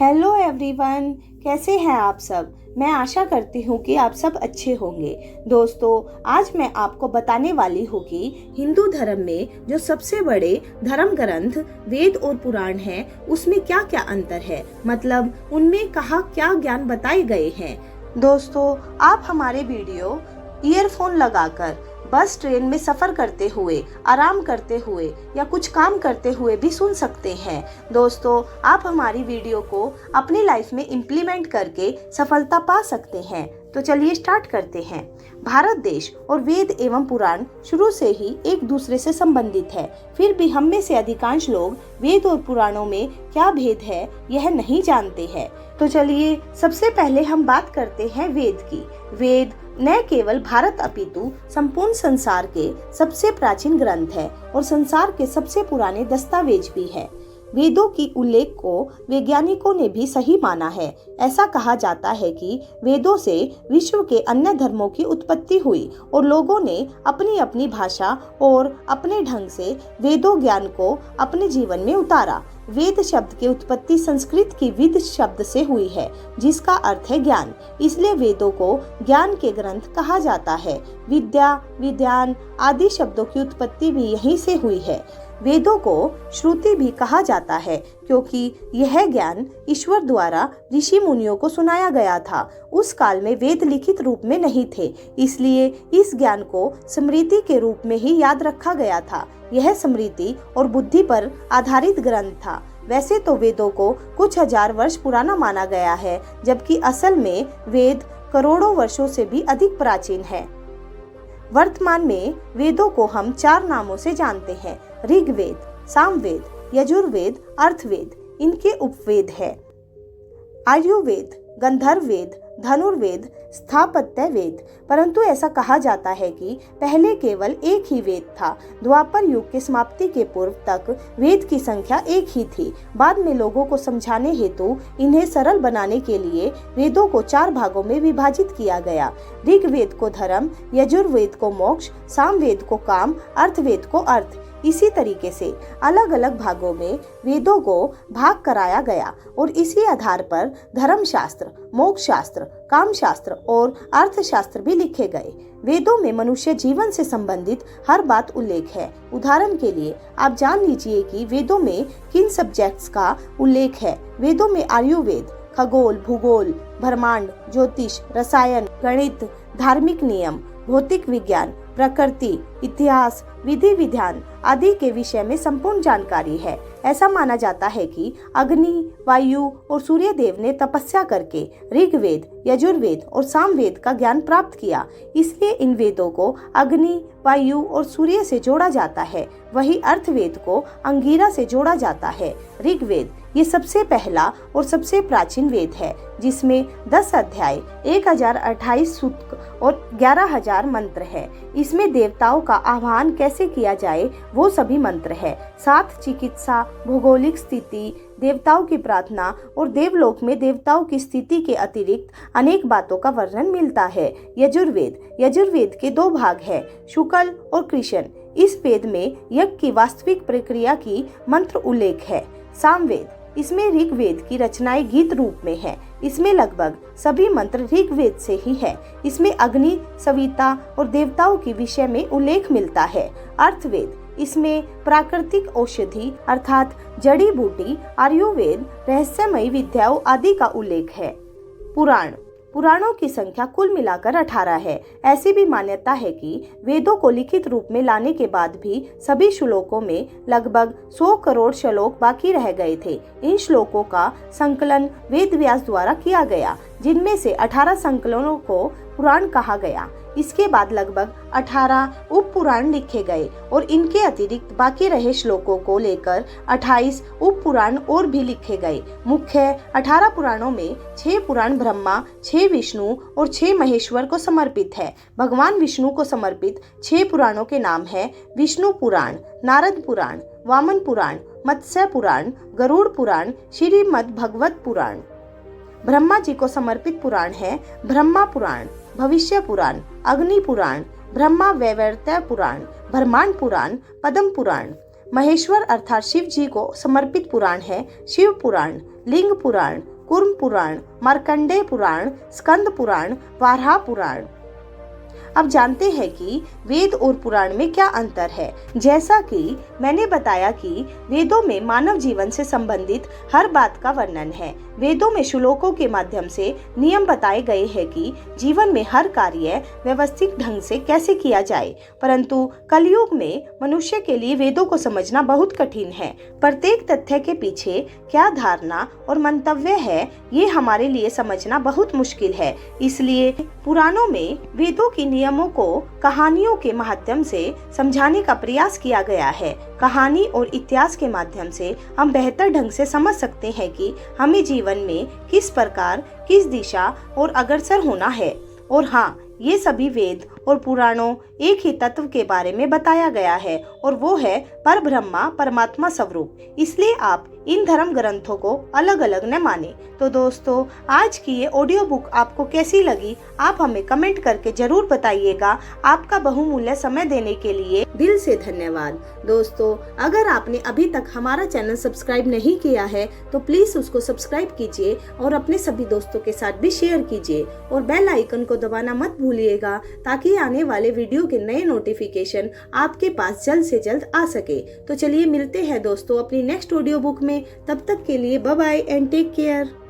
Hello everyone, कैसे हैं आप सब। मैं आशा करती हूँ कि आप सब अच्छे होंगे। दोस्तों, आज मैं आपको बताने वाली हूँ कि हिंदू धर्म में जो सबसे बड़े धर्म ग्रंथ वेद और पुराण हैं, उसमें क्या क्या अंतर है, मतलब उनमें कहाँ क्या ज्ञान बताए गए हैं। दोस्तों, आप हमारे वीडियो ईयरफोन लगाकर बस ट्रेन में सफर करते हुए, आराम करते हुए या कुछ काम करते हुए भी सुन सकते हैं। दोस्तों, आप हमारी वीडियो को अपनी लाइफ में इम्प्लीमेंट करके सफलता पा सकते हैं। तो चलिए स्टार्ट करते हैं। भारत देश और वेद एवं पुराण शुरू से ही एक दूसरे से संबंधित है। फिर भी हम में से अधिकांश लोग वेद और पुराणों में क्या भेद है यह नहीं जानते हैं। तो चलिए सबसे पहले हम बात करते हैं वेद की। वेद न केवल भारत अपितु संपूर्ण संसार के सबसे प्राचीन ग्रंथ है और संसार के सबसे पुराने दस्तावेज भी है। वेदों की उल्लेख को वैज्ञानिकों ने भी सही माना है। ऐसा कहा जाता है कि वेदों से विश्व के अन्य धर्मों की उत्पत्ति हुई और लोगों ने अपनी अपनी भाषा और अपने ढंग से वेदों ज्ञान को अपने जीवन में उतारा। वेद शब्द की उत्पत्ति संस्कृत की विद शब्द से हुई है, जिसका अर्थ है ज्ञान। इसलिए वेदों को ज्ञान के ग्रंथ कहा जाता है। विद्या, विज्ञान आदि शब्दों की उत्पत्ति भी यहीं से हुई है। वेदों को श्रुति भी कहा जाता है, क्योंकि यह ज्ञान ईश्वर द्वारा ऋषि मुनियों को सुनाया गया था। उस काल में वेद लिखित रूप में नहीं थे, इसलिए इस ज्ञान को स्मृति के रूप में ही याद रखा गया था। यह स्मृति और बुद्धि पर आधारित ग्रंथ था। वैसे तो वेदों को कुछ हजार वर्ष पुराना माना गया है, जबकि असल में वेद करोड़ों वर्षों से भी अधिक प्राचीन है। वर्तमान में वेदों को हम 4 नामों से जानते हैं: ऋग्वेद, सामवेद, यजुर्वेद, अर्थवेद। इनके उपवेद है आयुर्वेद, गंधर्व वेद, धनुर्वेद, स्थापत्य वेद। परंतु ऐसा कहा जाता है कि पहले केवल एक ही वेद था। द्वापर युग के समाप्ति के पूर्व तक वेद की संख्या एक ही थी। बाद में लोगों को समझाने हेतु इन्हें सरल बनाने के लिए वेदों को 4 भागों में विभाजित किया गया। ऋग्वेद को धर्म, यजुर्वेद को मोक्ष, सामवेद को काम, अर्थवेद को अर्थ। इसी तरीके से अलग अलग भागों में वेदों को भाग कराया गया और इसी आधार पर धर्म शास्त्र, मोक्ष शास्त्र, काम शास्त्र और अर्थशास्त्र भी लिखे गए। वेदों में मनुष्य जीवन से संबंधित हर बात उल्लेख है। उदाहरण के लिए आप जान लीजिए कि वेदों में किन सब्जेक्ट्स का उल्लेख है। वेदों में आयुर्वेद खगोल, भूगोल, ब्रह्मांड, ज्योतिष, रसायन, गणित, धार्मिक नियम, भौतिक विज्ञान, प्रकृति, इतिहास, विधि विधान आदि के विषय में संपूर्ण जानकारी है। ऐसा माना जाता है कि अग्नि, वायु और सूर्य देव ने तपस्या करके ऋग्वेद, यजुर्वेद और सामवेद का ज्ञान प्राप्त किया। इसलिए इन वेदों को अग्नि, वायु और सूर्य से जोड़ा जाता है। वही अर्थवेद को अंगिरा से जोड़ा जाता है। ऋग्वेद ये सबसे पहला और सबसे प्राचीन वेद है, जिसमें 10 अध्याय, 1028 सूक्त और 11,000 मंत्र है। इसमें देवताओं का आह्वान कैसे किया जाए वो सभी मंत्र है। साथ चिकित्सा, भौगोलिक स्थिति, देवताओं की प्रार्थना और देवलोक में देवताओं की स्थिति के अतिरिक्त अनेक बातों का वर्णन मिलता है। यजुर्वेद के 2 भाग है, शुक्ल और कृष्ण। इस वेद में यज्ञ की वास्तविक प्रक्रिया की मंत्र उल्लेख है। सामवेद इसमें ऋग्वेद की रचनाएं गीत रूप में है। इसमें लगभग सभी मंत्र ऋग्वेद से ही है। इसमें अग्नि, सविता और देवताओं के विषय में उल्लेख मिलता है। अर्थवेद इसमें प्राकृतिक औषधि अर्थात जड़ी बूटी, आयुर्वेद, रहस्यमयी विद्याओं आदि का उल्लेख है। पुराणों की संख्या कुल मिलाकर 18 है। ऐसी भी मान्यता है कि वेदों को लिखित रूप में लाने के बाद भी सभी श्लोकों में लगभग 100 करोड़ श्लोक बाकी रह गए थे। इन श्लोकों का संकलन वेद व्यास द्वारा किया गया, जिनमें से 18 संकलनों को पुराण कहा गया। इसके बाद लगभग 18 उप पुराण लिखे गए और इनके अतिरिक्त बाकी रहे श्लोकों को लेकर 28 उप पुराण और भी लिखे गए। मुख्य 18 पुराणों में 6 पुराण ब्रह्मा, 6 विष्णु और 6 महेश्वर को समर्पित है। भगवान विष्णु को समर्पित 6 पुराणों के नाम है: विष्णु पुराण, नारद पुराण, वामन पुराण, मत्स्य पुराण, गरुड़ पुराण, श्रीमद् भगवत पुराण। ब्रह्मा जी को समर्पित पुराण है ब्रह्मा पुराण, भविष्य पुराण, अग्नि पुराण, ब्रह्मा वैवर्त पुराण, ब्रह्मांड पुराण, पद्म पुराण। महेश्वर अर्थात शिव जी को समर्पित पुराण है शिव पुराण, लिंग पुराण, कूर्म पुराण, मार्कंडेय पुराण, स्कंद पुराण, वाराह पुराण। अब जानते हैं कि वेद और पुराण में क्या अंतर है। जैसा कि मैंने बताया कि वेदों में मानव जीवन से संबंधित हर बात का वर्णन है। वेदों में श्लोकों के माध्यम से नियम बताए गए हैं कि जीवन में हर कार्य व्यवस्थित ढंग से कैसे किया जाए। परंतु कलयुग में मनुष्य के लिए वेदों को समझना बहुत कठिन है। प्रत्येक तथ्य के पीछे क्या धारणा और मंतव्य है, ये हमारे लिए समझना बहुत मुश्किल है। इसलिए पुराणों में वेदों की नियमों को कहानियों के माध्यम से समझाने का प्रयास किया गया है। कहानी और इतिहास के माध्यम से हम बेहतर ढंग से समझ सकते हैं कि हमें जीवन में किस प्रकार, किस दिशा और अग्रसर होना है। और हाँ, ये सभी वेद और पुराणों एक ही तत्व के बारे में बताया गया है और वो है परब्रह्मा, परमात्मा स्वरूप। इसलिए आप इन धर्म ग्रंथों को अलग अलग न माने। तो दोस्तों, आज की ये ऑडियो बुक आपको कैसी लगी, आप हमें कमेंट करके जरूर बताइएगा। आपका बहुमूल्य समय देने के लिए दिल से धन्यवाद। दोस्तों, अगर आपने अभी तक हमारा चैनल सब्सक्राइब नहीं किया है तो प्लीज उसको सब्सक्राइब कीजिए और अपने सभी दोस्तों के साथ भी शेयर कीजिए और बेल आइकन को दबाना मत भूलिएगा, ताकि आने वाले वीडियो के नए नोटिफिकेशन आपके पास जल्द से जल्द आ सके। तो चलिए मिलते हैं दोस्तों अपनी नेक्स्ट ऑडियो बुक में। तब तक के लिए bye bye and take care.